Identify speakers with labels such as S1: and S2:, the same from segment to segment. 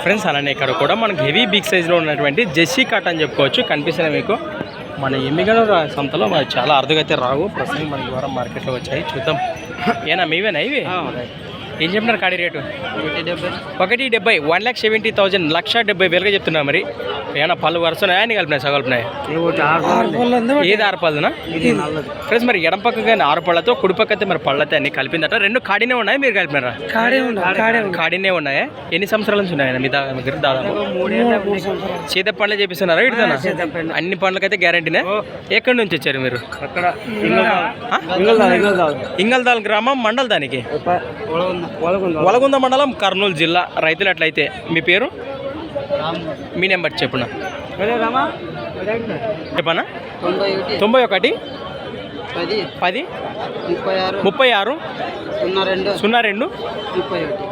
S1: Friends అలానే ఇక్కడ కూడా మనకు హెవీ బిగ్ సైజులో ఉన్నటువంటి జెర్సీ కట్ అని చెప్పుకోవచ్చు. కనిపిస్తున్నాయి మీకు మన ఎమ్మిగనూరు సంతలో మనకు చాలా అరుదుగా అయితే రావు. ప్రస్తుతం మన ద్వారా మార్కెట్లో వచ్చాయి. చూద్దాం. ఏనా మీవేనా ఇవి? ఏం చెప్తున్నారు కాడి రేటు? 1,70,000 1,70,000 1,70,000 చెప్తున్నా. మరి ఏమన్నా పళ్ళు వరుసనాయా అని కలిపినాయి సగలిపినాయి? ఏది 6 పళ్ళునా ఫ్రెండ్స్? మరి ఎడం పక్కగా 6 పళ్ళతో కుడి పక్క అయితే మరి పళ్ళతో అన్ని కలిపిందట. 2 కాడినే ఉన్నాయి, మీరు కలిపినారా? కాడినే ఉన్నాయా? ఎన్ని సంవత్సరాల నుంచి ఉన్నాయి మీ దగ్గర? దాదాపు సీత పండ్లు చేపిస్తున్నారా? ఇటుదానా అన్ని పండ్లకైతే గ్యారంటీనే. ఎక్కడి నుంచి వచ్చారు మీరు? ఇంగల్దాల్ గ్రామం మండల్ దానికి వలగుంద మండలం కర్నూలు జిల్లా. రైతులు అట్లయితే మీ పేరు మీ నెంబర్ చెప్పునా? చెప్పనా? 91 10 36 02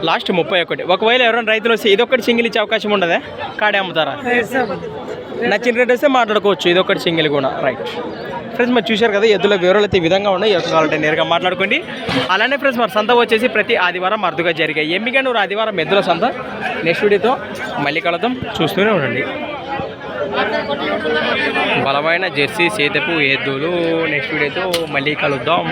S1: లాస్ట్ 31. ఒకవేళ ఎవరైనా రైతులు వస్తే ఇదొక్కటి సింగిల్ ఇచ్చే అవకాశం ఉండదా? కాడే అమ్ముతారా? నచ్చిన రేట్ వస్తే మాట్లాడుకోవచ్చు. ఇదొక్కటి సింగిల్ కూడా. రైట్ ఫ్రెండ్స్, మరి చూశారు కదా ఎద్దుల వివరాలు అయితే ఈ విధంగా ఉన్నాయి. ఎవరు కావాలంటే నేరుగా మాట్లాడుకోండి. అలానే ఫ్రెండ్స్ మరి సంత వచ్చేసి ప్రతి ఆదివారం అరుదుగా జరిగాయి. ఎమ్మిగనూరు ఆదివారం ఎద్దుల సంత. నెక్స్ట్ వీడియోతో మళ్ళీ కలుద్దాం. చూస్తూనే ఉండండి. బలమైన జెర్సీ సేతపు ఎద్దులు నెక్స్ట్ వీడియోతో మళ్ళీ కలుద్దాం.